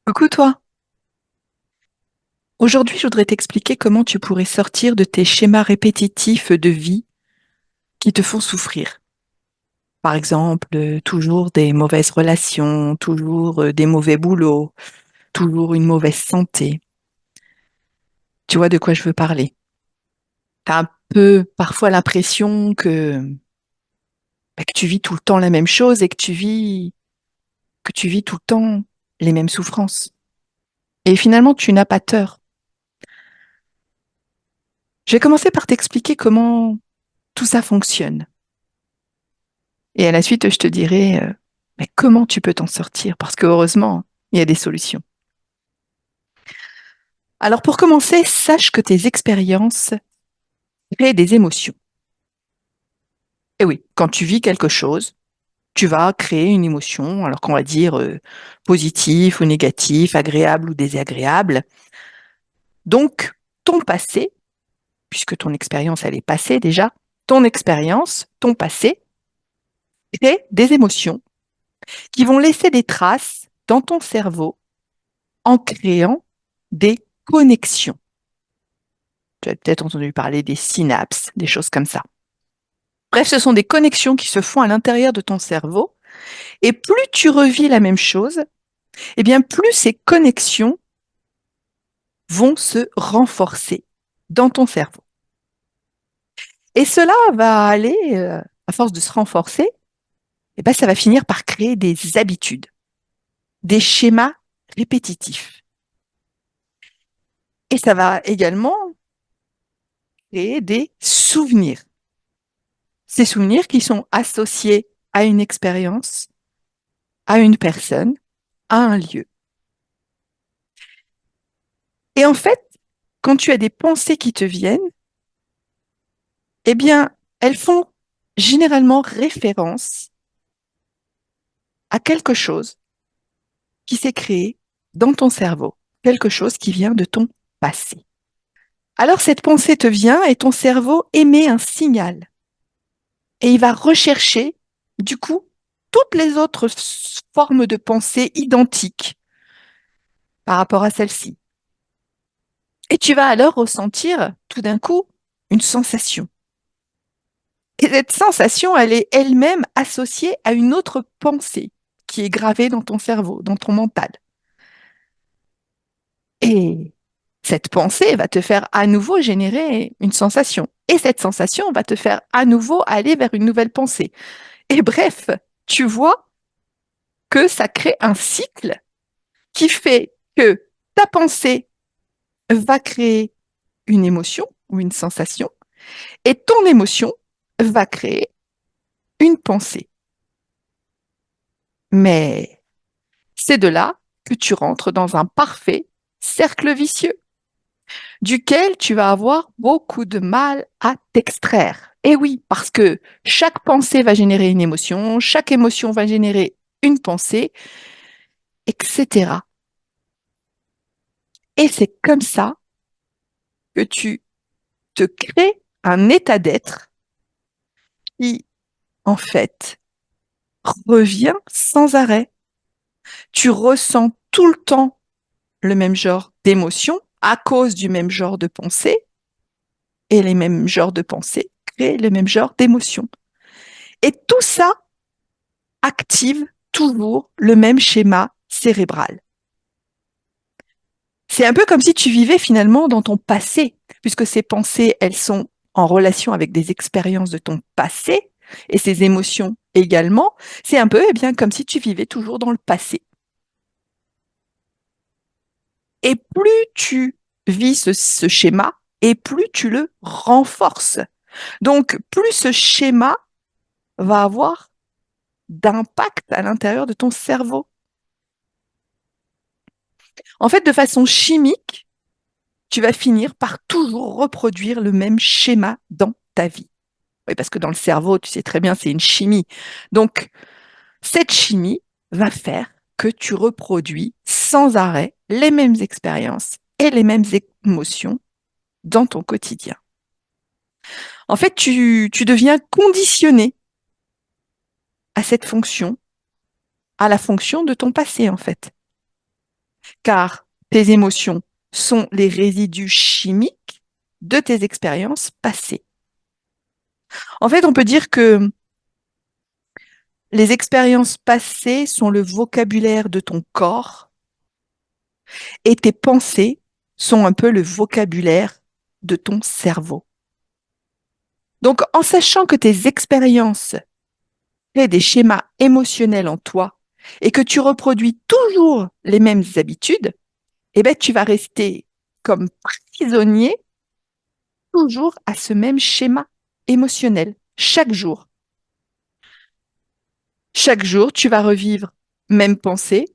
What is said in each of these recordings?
Coucou toi. Aujourd'hui, je voudrais t'expliquer comment tu pourrais sortir de tes schémas répétitifs de vie qui te font souffrir. Par exemple, toujours des mauvaises relations, toujours des mauvais boulots, toujours une mauvaise santé. Tu vois de quoi je veux parler. Tu as un peu parfois l'impression que tu vis tout le temps la même chose et que tu vis tout le temps les mêmes souffrances. Et finalement, tu n'as pas tort. Je vais commencer par t'expliquer comment tout ça fonctionne. Et à la suite, je te dirai mais comment tu peux t'en sortir, parce que heureusement, il y a des solutions. Alors pour commencer, sache que tes expériences créent des émotions. Et oui, quand tu vis quelque chose, tu vas créer une émotion, alors qu'on va dire positif ou négatif, agréable ou désagréable. Donc, ton passé, puisque ton expérience, elle est passée déjà, ton expérience, ton passé, crée des émotions qui vont laisser des traces dans ton cerveau en créant des connexions. Tu as peut-être entendu parler des synapses, des choses comme ça. Bref, ce sont des connexions qui se font à l'intérieur de ton cerveau. Et plus tu revis la même chose, eh bien, plus ces connexions vont se renforcer dans ton cerveau. Et cela va aller, à force de se renforcer, eh ben, ça va finir par créer des habitudes, des schémas répétitifs. Et ça va également créer des souvenirs. Ces souvenirs qui sont associés à une expérience, à une personne, à un lieu. Et en fait, quand tu as des pensées qui te viennent, eh bien, elles font généralement référence à quelque chose qui s'est créé dans ton cerveau, quelque chose qui vient de ton passé. Alors cette pensée te vient et ton cerveau émet un signal et il va rechercher, du coup, toutes les autres formes de pensée identiques par rapport à celle-ci. Et tu vas alors ressentir tout d'un coup une sensation. Et cette sensation, elle est elle-même associée à une autre pensée qui est gravée dans ton cerveau, dans ton mental. Et cette pensée va te faire à nouveau générer une sensation. Et cette sensation va te faire à nouveau aller vers une nouvelle pensée. Et bref, tu vois que ça crée un cycle qui fait que ta pensée va créer une émotion ou une sensation et ton émotion va créer une pensée. Mais c'est de là que tu rentres dans un parfait cercle vicieux duquel tu vas avoir beaucoup de mal à t'extraire. Et oui, parce que chaque pensée va générer une émotion, chaque émotion va générer une pensée, etc. Et c'est comme ça que tu te crées un état d'être qui, en fait, revient sans arrêt. Tu ressens tout le temps le même genre d'émotion à cause du même genre de pensée, et les mêmes genres de pensées créent le même genre d'émotion. Et tout ça active toujours le même schéma cérébral. C'est un peu comme si tu vivais finalement dans ton passé, puisque ces pensées, elles sont en relation avec des expériences de ton passé, et ces émotions également. C'est un peu, eh bien, comme si tu vivais toujours dans le passé. Et plus tu vis ce schéma, et plus tu le renforces. Donc, plus ce schéma va avoir d'impact à l'intérieur de ton cerveau. En fait, de façon chimique, tu vas finir par toujours reproduire le même schéma dans ta vie. Oui, parce que dans le cerveau, tu sais très bien, c'est une chimie. Donc, cette chimie va faire que tu reproduis sans arrêt les mêmes expériences et les mêmes émotions dans ton quotidien. En fait, tu deviens conditionné à cette fonction, à la fonction de ton passé, en fait. car tes émotions sont les résidus chimiques de tes expériences passées. En fait, on peut dire que les expériences passées sont le vocabulaire de ton corps et tes pensées sont un peu le vocabulaire de ton cerveau. Donc, en sachant que tes expériences créent des schémas émotionnels en toi et que tu reproduis toujours les mêmes habitudes, eh ben, tu vas rester comme prisonnier toujours à ce même schéma émotionnel, chaque jour. Chaque jour, tu vas revivre même pensée,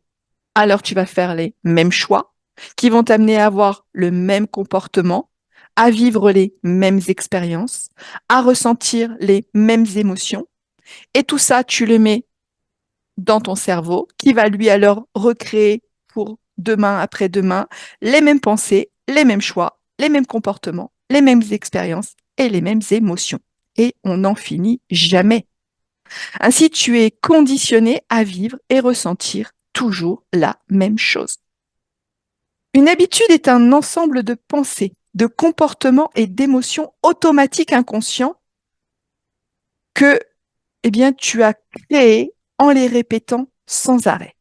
alors tu vas faire les mêmes choix qui vont t'amener à avoir le même comportement, à vivre les mêmes expériences, à ressentir les mêmes émotions. Et tout ça, tu le mets dans ton cerveau qui va lui alors recréer pour demain, après-demain, les mêmes pensées, les mêmes choix, les mêmes comportements, les mêmes expériences et les mêmes émotions. Et on n'en finit jamais. Ainsi, tu es conditionné à vivre et ressentir toujours la même chose. Une habitude est un ensemble de pensées, de comportements et d'émotions automatiques inconscients que, eh bien, tu as créés en les répétant sans arrêt.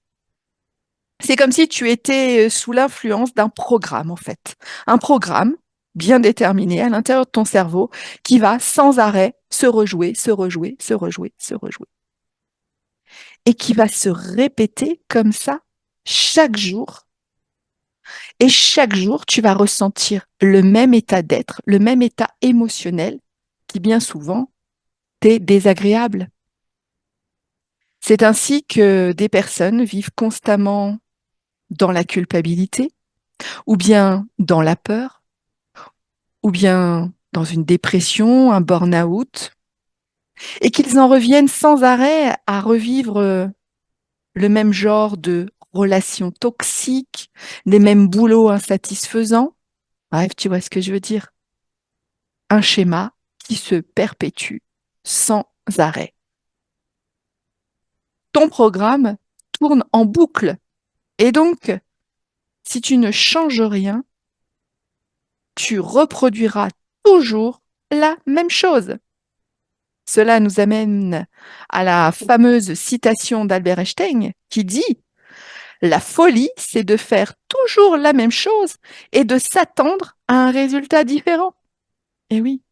C'est comme si tu étais sous l'influence d'un programme, en fait. Un programme bien déterminé à l'intérieur de ton cerveau qui va sans arrêt se rejouer, se rejouer, se rejouer, se rejouer. Et qui va se répéter comme ça chaque jour. Et chaque jour, tu vas ressentir le même état d'être, le même état émotionnel qui bien souvent t'est désagréable. C'est ainsi que des personnes vivent constamment dans la culpabilité, ou bien dans la peur, ou bien dans une dépression, un burn-out, et qu'ils en reviennent sans arrêt à revivre le même genre de relations toxiques, les mêmes boulots insatisfaisants. Bref, tu vois ce que je veux dire. Un schéma qui se perpétue sans arrêt. Ton programme tourne en boucle. Et donc, si tu ne changes rien, tu reproduiras toujours la même chose. Cela nous amène à la fameuse citation d'Albert Einstein qui dit: la folie, c'est de faire toujours la même chose et de s'attendre à un résultat différent. Et oui,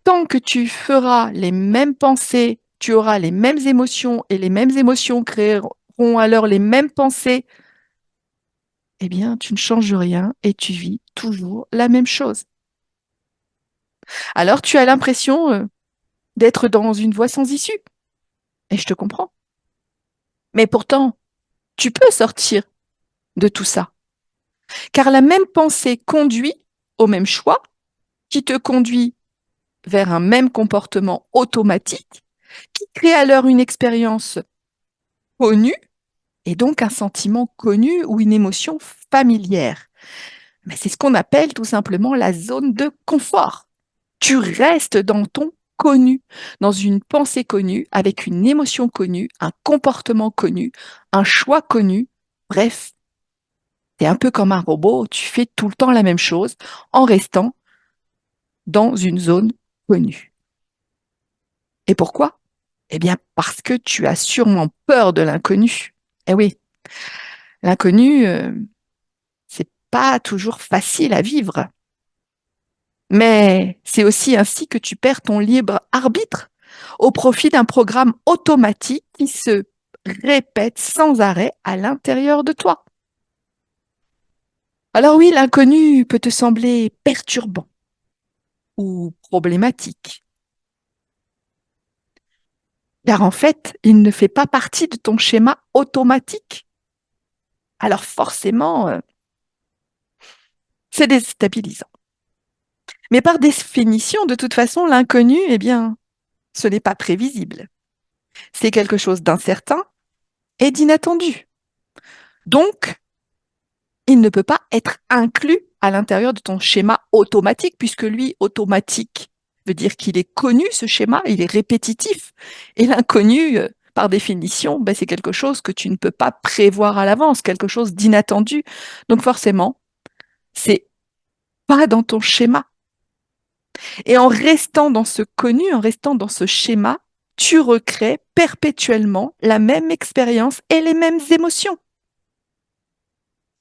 tant que tu feras les mêmes pensées, tu auras les mêmes émotions et les mêmes émotions créeront alors les mêmes pensées, eh bien, tu ne changes rien et tu vis toujours la même chose. Alors, tu as l'impression d'être dans une voie sans issue. Et je te comprends. Mais pourtant, tu peux sortir de tout ça. Car la même pensée conduit au même choix, qui te conduit vers un même comportement automatique, qui crée alors une expérience connue et donc un sentiment connu ou une émotion familière. Mais c'est ce qu'on appelle tout simplement la zone de confort. Tu restes dans ton connu, dans une pensée connue, avec une émotion connue, un comportement connu, un choix connu. Bref, tu es un peu comme un robot, tu fais tout le temps la même chose en restant dans une zone connue. Et pourquoi? Eh bien, parce que tu as sûrement peur de l'inconnu. Eh oui, l'inconnu, c'est pas toujours facile à vivre. Mais c'est aussi ainsi que tu perds ton libre arbitre au profit d'un programme automatique qui se répète sans arrêt à l'intérieur de toi. Alors oui, l'inconnu peut te sembler perturbant ou problématique, car en fait, il ne fait pas partie de ton schéma automatique. Alors forcément, c'est déstabilisant. Mais par définition, de toute façon, l'inconnu, eh bien, ce n'est pas prévisible. C'est quelque chose d'incertain et d'inattendu. Donc, il ne peut pas être inclus à l'intérieur de ton schéma automatique, puisque lui, automatique, veut dire qu'il est connu, ce schéma, il est répétitif. Et l'inconnu, par définition, ben, c'est quelque chose que tu ne peux pas prévoir à l'avance, quelque chose d'inattendu. Donc forcément, c'est pas dans ton schéma. Et en restant dans ce connu, en restant dans ce schéma, tu recrées perpétuellement la même expérience et les mêmes émotions.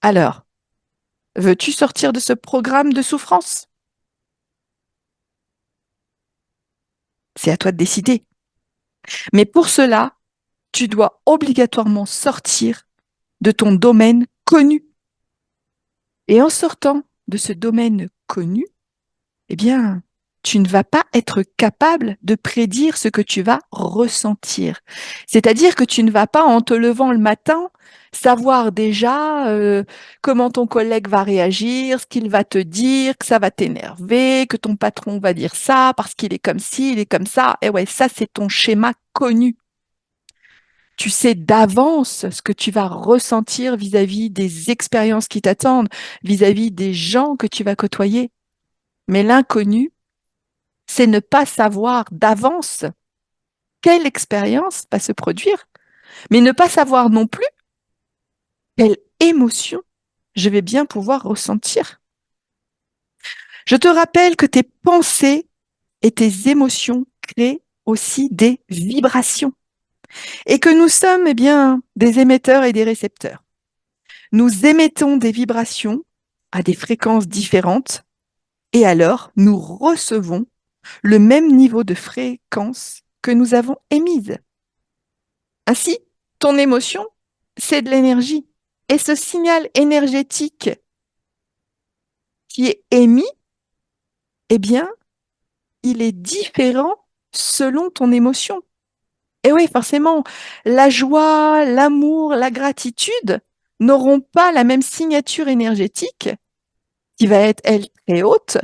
Alors, veux-tu sortir de ce programme de souffrance? C'est à toi de décider. Mais pour cela, tu dois obligatoirement sortir de ton domaine connu. Et en sortant de ce domaine connu, eh bien, tu ne vas pas être capable de prédire ce que tu vas ressentir. C'est-à-dire que tu ne vas pas, en te levant le matin, savoir déjà comment ton collègue va réagir, ce qu'il va te dire, que ça va t'énerver, que ton patron va dire ça parce qu'il est comme ci, il est comme ça. Et ouais, ça, c'est ton schéma connu. Tu sais d'avance ce que tu vas ressentir vis-à-vis des expériences qui t'attendent, vis-à-vis des gens que tu vas côtoyer. Mais l'inconnu, c'est ne pas savoir d'avance quelle expérience va se produire, mais ne pas savoir non plus quelle émotion je vais bien pouvoir ressentir. Je te rappelle que tes pensées et tes émotions créent aussi des vibrations et que nous sommes eh bien des émetteurs et des récepteurs. Nous émettons des vibrations à des fréquences différentes et alors nous recevons le même niveau de fréquence que nous avons émise. Ainsi, ton émotion, c'est de l'énergie. Et ce signal énergétique qui est émis, eh bien, il est différent selon ton émotion. Et oui, forcément, la joie, l'amour, la gratitude n'auront pas la même signature énergétique qui va être, elle, très haute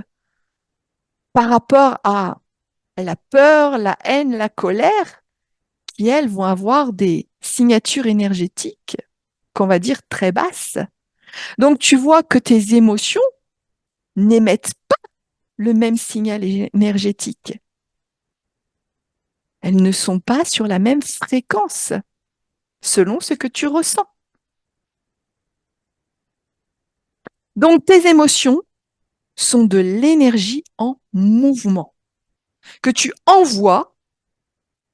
par rapport à la peur, la haine, la colère, qui, elles, vont avoir des signatures énergétiques qu'on va dire très basses. Donc, tu vois que tes émotions n'émettent pas le même signal énergétique. Elles ne sont pas sur la même fréquence selon ce que tu ressens. Donc, tes émotions sont de l'énergie en mouvement que tu envoies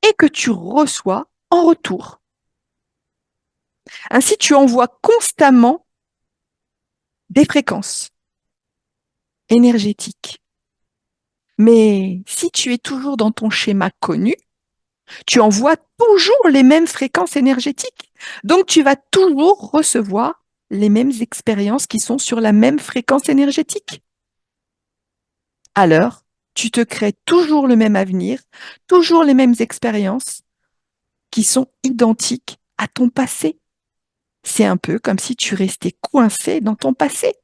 et que tu reçois en retour. Ainsi, tu envoies constamment des fréquences énergétiques. Mais si tu es toujours dans ton schéma connu, tu envoies toujours les mêmes fréquences énergétiques. Donc, tu vas toujours recevoir les mêmes expériences qui sont sur la même fréquence énergétique. Alors, tu te crées toujours le même avenir, toujours les mêmes expériences qui sont identiques à ton passé. C'est un peu comme si tu restais coincé dans ton passé.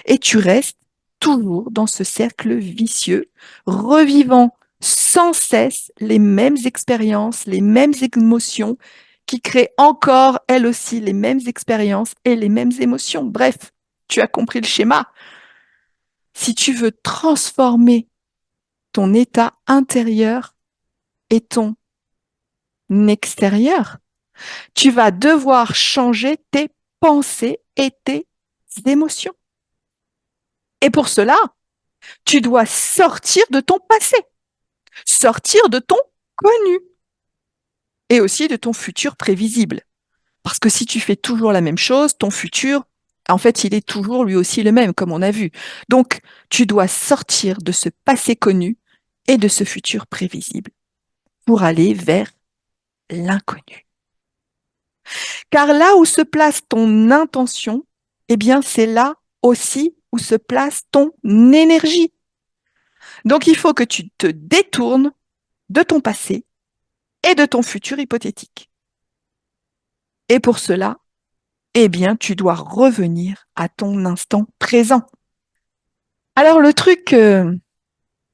Et tu restes toujours dans ce cercle vicieux, revivant sans cesse les mêmes expériences, les mêmes émotions, qui créent encore, elles aussi, les mêmes expériences et les mêmes émotions. Bref, tu as compris le schéma. Si tu veux transformer ton état intérieur et ton extérieur, tu vas devoir changer tes pensées et tes émotions. Et pour cela, tu dois sortir de ton passé, sortir de ton connu et aussi de ton futur prévisible. Parce que si tu fais toujours la même chose, ton futur, en fait, il est toujours lui aussi le même, comme on a vu. Donc, tu dois sortir de ce passé connu et de ce futur prévisible pour aller vers l'inconnu. Car là où se place ton intention, eh bien, c'est là aussi où se place ton énergie. Donc, il faut que tu te détournes de ton passé et de ton futur hypothétique. Et pour cela, eh bien, tu dois revenir à ton instant présent. Alors, le truc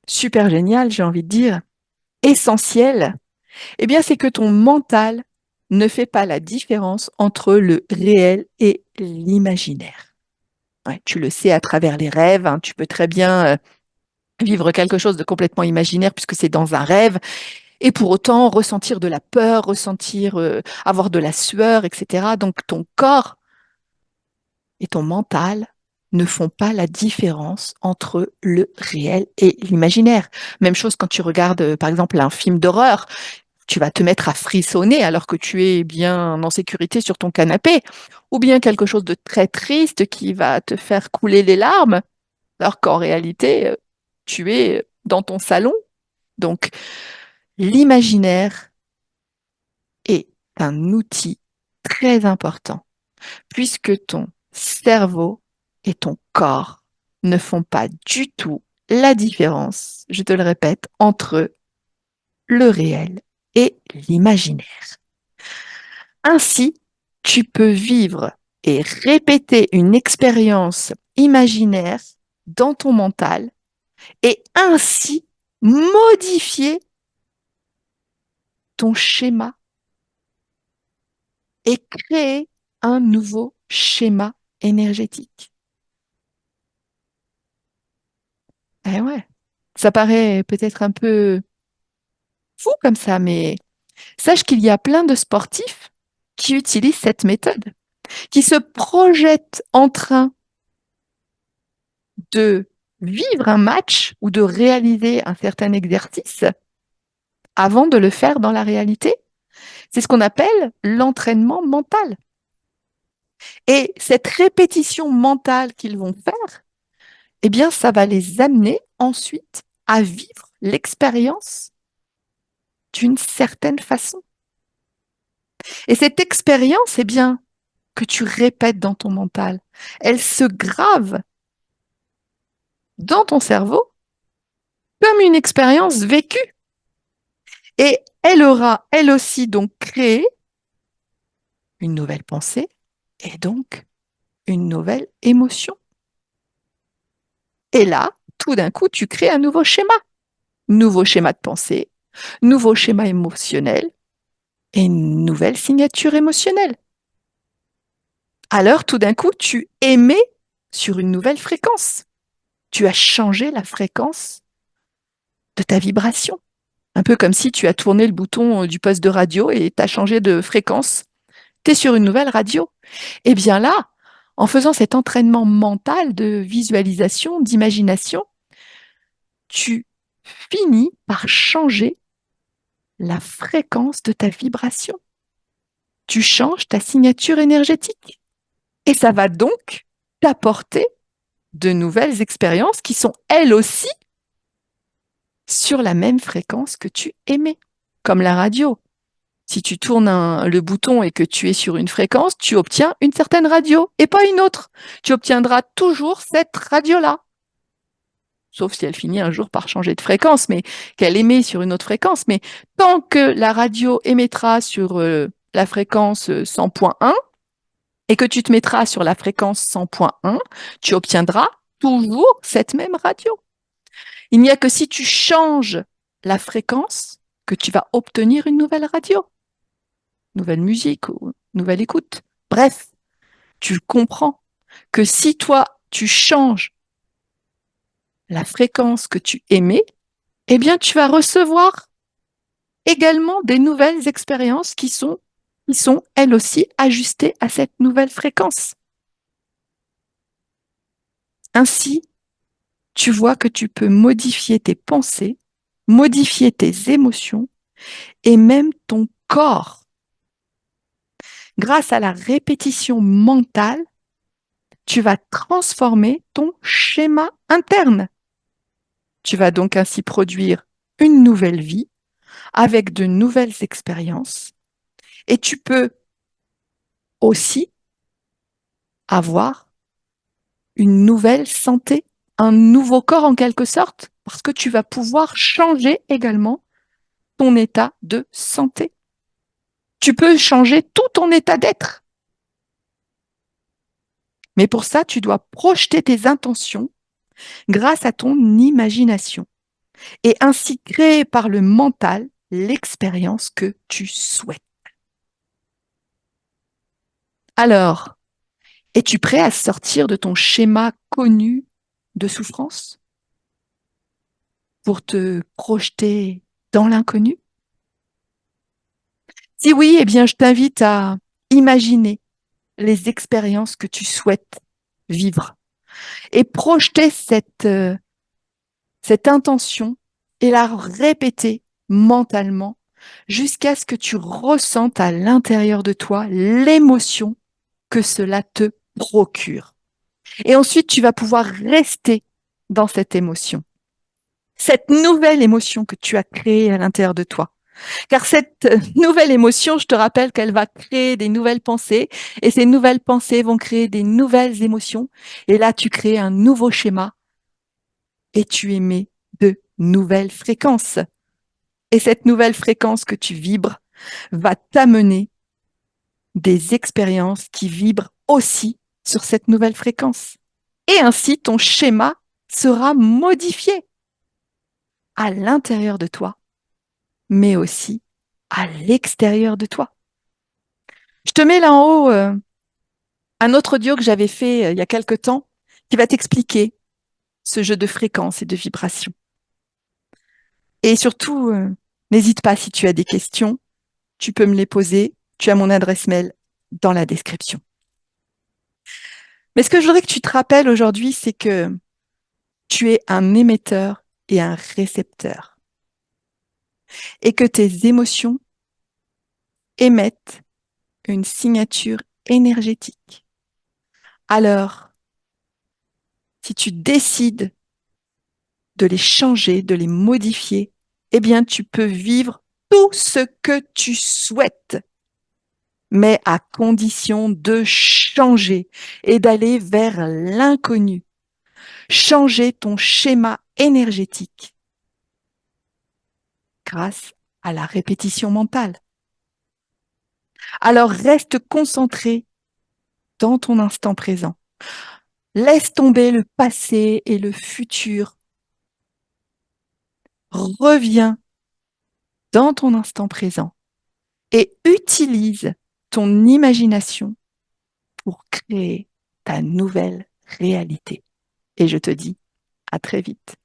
super génial, j'ai envie de dire, essentiel, eh bien, c'est que ton mental ne fait pas la différence entre le réel et l'imaginaire. Ouais, tu le sais à travers les rêves, hein, tu peux très bien vivre quelque chose de complètement imaginaire puisque c'est dans un rêve. et pour autant ressentir de la peur, avoir de la sueur, etc. Donc ton corps et ton mental ne font pas la différence entre le réel et l'imaginaire. Même chose quand tu regardes, par exemple, un film d'horreur, tu vas te mettre à frissonner alors que tu es bien en sécurité sur ton canapé, ou bien quelque chose de très triste qui va te faire couler les larmes, alors qu'en réalité, tu es dans ton salon. Donc, l'imaginaire est un outil très important puisque ton cerveau et ton corps ne font pas du tout la différence, je te le répète, entre le réel et l'imaginaire. Ainsi, tu peux vivre et répéter une expérience imaginaire dans ton mental et ainsi modifier ton schéma et créer un nouveau schéma énergétique. Eh ouais, ça paraît peut-être un peu fou comme ça, mais sache qu'il y a plein de sportifs qui utilisent cette méthode, qui se projettent en train de vivre un match ou de réaliser un certain exercice avant de le faire dans la réalité. C'est ce qu'on appelle l'entraînement mental. Et cette répétition mentale qu'ils vont faire, eh bien, ça va les amener ensuite à vivre l'expérience d'une certaine façon. Et cette expérience, eh bien, que tu répètes dans ton mental, elle se grave dans ton cerveau comme une expérience vécue. Et elle aura, elle aussi, donc créé une nouvelle pensée et donc une nouvelle émotion. Et là, tout d'un coup, tu crées un nouveau schéma de pensée, nouveau schéma émotionnel et une nouvelle signature émotionnelle. Alors, tout d'un coup, tu émets sur une nouvelle fréquence. Tu as changé la fréquence de ta vibration. Un peu comme si tu as tourné le bouton du poste de radio et tu as changé de fréquence. Tu es sur une nouvelle radio. Et bien là, en faisant cet entraînement mental de visualisation, d'imagination, tu finis par changer la fréquence de ta vibration. Tu changes ta signature énergétique. Et ça va donc t'apporter de nouvelles expériences qui sont elles aussi sur la même fréquence que tu émets, comme la radio. Si tu tournes le bouton et que tu es sur une fréquence, tu obtiens une certaine radio et pas une autre. Tu obtiendras toujours cette radio-là. Sauf si elle finit un jour par changer de fréquence, mais qu'elle émet sur une autre fréquence. Mais tant que la radio émettra sur la fréquence 100.1 et que tu te mettras sur la fréquence 100.1, tu obtiendras toujours cette même radio. Il n'y a que si tu changes la fréquence que tu vas obtenir une nouvelle radio, nouvelle musique ou nouvelle écoute. Bref, tu comprends que si toi, tu changes la fréquence que tu émets, eh bien, tu vas recevoir également des nouvelles expériences qui sont elles aussi ajustées à cette nouvelle fréquence. Ainsi, tu vois que tu peux modifier tes pensées, modifier tes émotions et même ton corps. Grâce à la répétition mentale, tu vas transformer ton schéma interne. Tu vas donc ainsi produire une nouvelle vie avec de nouvelles expériences et tu peux aussi avoir une nouvelle santé, un nouveau corps en quelque sorte, parce que tu vas pouvoir changer également ton état de santé. Tu peux changer tout ton état d'être. Mais pour ça, tu dois projeter tes intentions grâce à ton imagination et ainsi créer par le mental l'expérience que tu souhaites. Alors, es-tu prêt à sortir de ton schéma connu de souffrance pour te projeter dans l'inconnu? Si oui, eh bien, je t'invite à imaginer les expériences que tu souhaites vivre et projeter cette intention et la répéter mentalement jusqu'à ce que tu ressentes à l'intérieur de toi l'émotion que cela te procure. Et ensuite, tu vas pouvoir rester dans cette émotion, cette nouvelle émotion que tu as créée à l'intérieur de toi. Car cette nouvelle émotion, je te rappelle qu'elle va créer des nouvelles pensées et ces nouvelles pensées vont créer des nouvelles émotions. Et là, tu crées un nouveau schéma et tu émets de nouvelles fréquences. Et cette nouvelle fréquence que tu vibres va t'amener des expériences qui vibrent aussi sur cette nouvelle fréquence. Et ainsi, ton schéma sera modifié à l'intérieur de toi, mais aussi à l'extérieur de toi. Je te mets là en haut un autre audio que j'avais fait il y a quelque temps qui va t'expliquer ce jeu de fréquences et de vibrations. Et surtout, n'hésite pas si tu as des questions, tu peux me les poser. Tu as mon adresse mail dans la description. Mais ce que je voudrais que tu te rappelles aujourd'hui, c'est que tu es un émetteur et un récepteur et que tes émotions émettent une signature énergétique. Alors, si tu décides de les changer, de les modifier, eh bien, tu peux vivre tout ce que tu souhaites, mais à condition de changer et d'aller vers l'inconnu. Changer ton schéma énergétique grâce à la répétition mentale. Alors reste concentré dans ton instant présent. Laisse tomber le passé et le futur. Reviens dans ton instant présent et utilise ton imagination pour créer ta nouvelle réalité. Et je te dis à très vite.